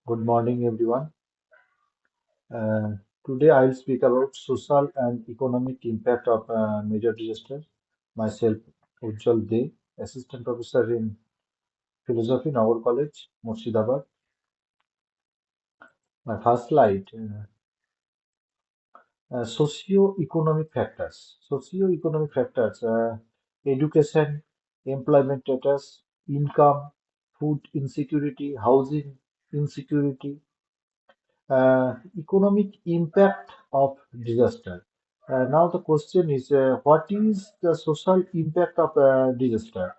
Good morning, everyone. Uh, Today, I'll speak about social and economic impact of major disaster. Myself, Ujjwal De, Assistant Professor in Philosophy, Nagar College, Murshidabad. My first slide, socio-economic factors. Socio-economic factors, education, employment status, income, food insecurity, housing insecurity, economic impact of disaster. Now the question is, what is the social impact of disaster?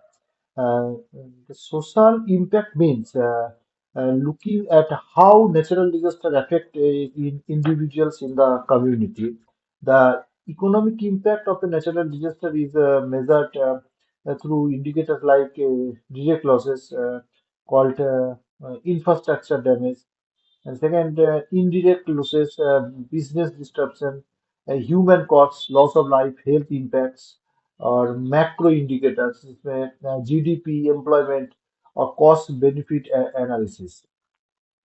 The social impact means looking at how natural disaster affect in individuals in the community. The economic impact of a natural disaster is measured through indicators like direct losses called infrastructure damage, and second, indirect losses, business disruption, human costs, loss of life, health impacts, or macro indicators, GDP, employment, or cost benefit analysis.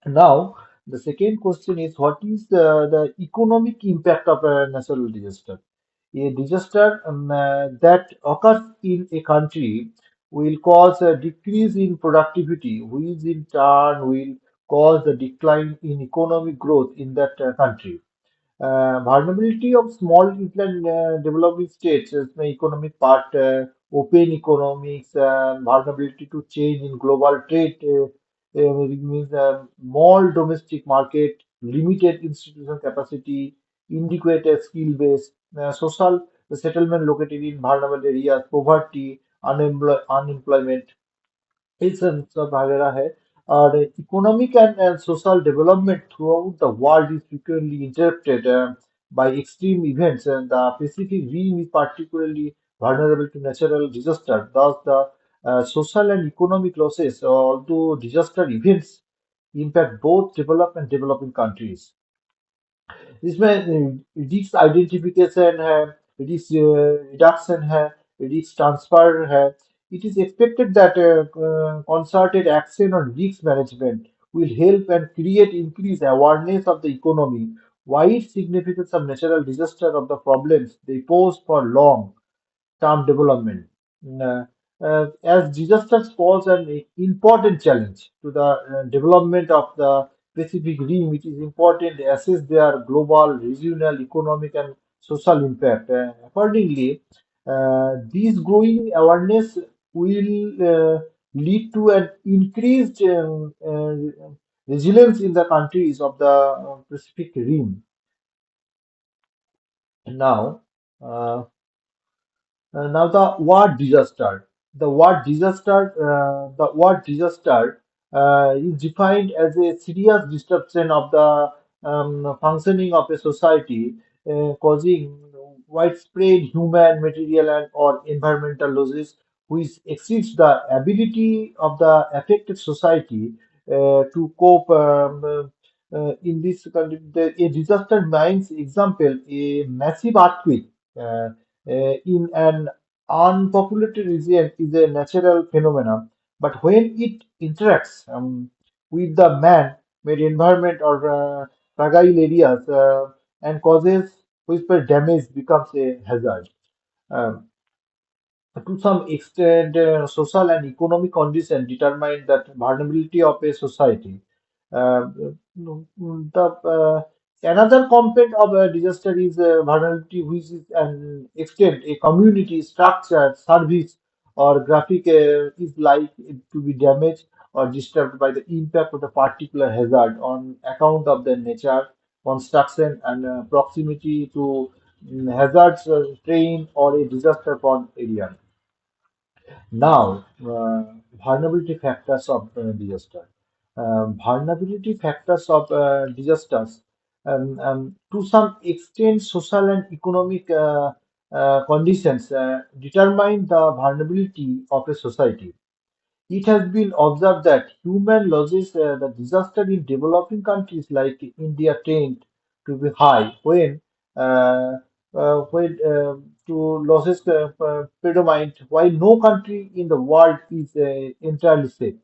Now, the second question is, what is the economic impact of a natural disaster? A disaster that occurs in a country will cause a decrease in productivity, which in turn will cause a decline in economic growth in that country. Vulnerability of small inland developing states is the economic part, open economics, vulnerability to change in global trade, it means small domestic market, limited institutional capacity, inadequate skill base, social settlement located in vulnerable areas, poverty, unemployment, ये सब वगैरह है और economic and social development throughout the world is frequently interrupted by extreme events, and the Pacific Rim is particularly vulnerable to natural disaster. Thus, the social and economic losses, although disaster events impact both developed and developing countries. इसमें risk identification है, risk reduction है, risk transfer है. It is expected that concerted action on risk management will help and create increased awareness of the economy, wide significance of natural disaster of the problems they pose for long-term development. Uh, as disasters pose an important challenge to the development of the Pacific Rim, it is important to assess their global, regional, economic, and social impact. Accordingly, this growing awareness will lead to an increased resilience in the countries of the Pacific Rim. Now, uh, now the word disaster. The word disaster is defined as a serious disruption of the functioning of a society, causing widespread human, material, and or environmental losses, which exceeds the ability of the affected society to cope. In this country, a disaster means example a massive earthquake. In an unpopulated region is a natural phenomenon, but when it interacts with the man-made environment or fragile areas and causes whisper damage becomes a hazard. Um, to some extent, social and economic conditions determine that vulnerability of a society. Another component of a disaster is vulnerability, which is an extent a community structure, service, or graphic is likely to be damaged or disturbed by the impact of the particular hazard on account of the nature, construction, and proximity to hazards, train, or a disaster-prone area. Now, vulnerability factors of disaster. Vulnerability factors of disasters, to some extent, social and economic conditions determine the vulnerability of a society. It has been observed that human losses, the disaster in developing countries like India tend to be high when to losses predominate, while no country in the world is entirely safe.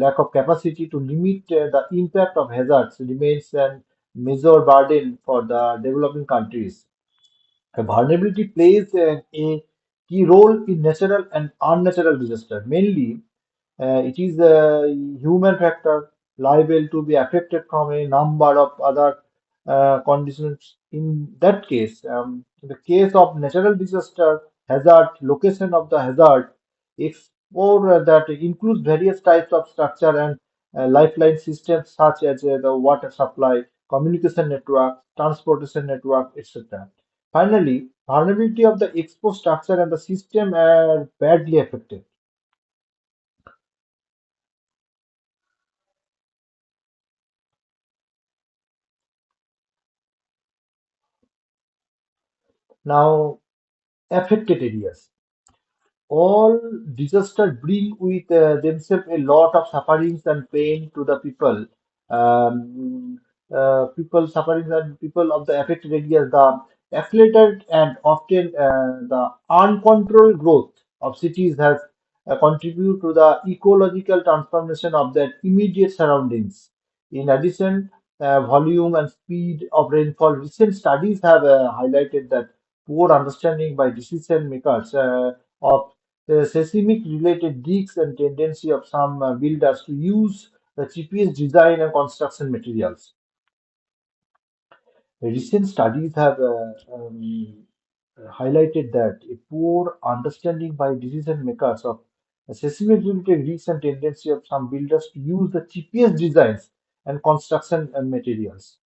Lack of capacity to limit the impact of hazards remains a major burden for the developing countries. Vulnerability plays a key role in natural and unnatural disaster. Mainly, it is a human factor liable to be affected from a number of other conditions. In that case, in the case of natural disaster, hazard, location of the hazard, explore that includes various types of structure and lifeline systems such as the water supply, communication network, transportation network, etc. Finally, vulnerability of the exposed structure and the system are badly affected. Now, affected areas. All disasters bring with themselves a lot of sufferings and pain to the people. Um, People suffering and people of the affected areas, the accelerated and often the uncontrolled growth of cities has contributed to the ecological transformation of their immediate surroundings. In addition, volume and speed of rainfall. Recent studies have highlighted that poor understanding by decision makers of the seismic related risks and tendency of some builders to use the cheapest design and construction materials. Recent studies have highlighted that a poor understanding by decision makers of the seismic related risks and tendency of some builders to use the cheapest designs and construction materials.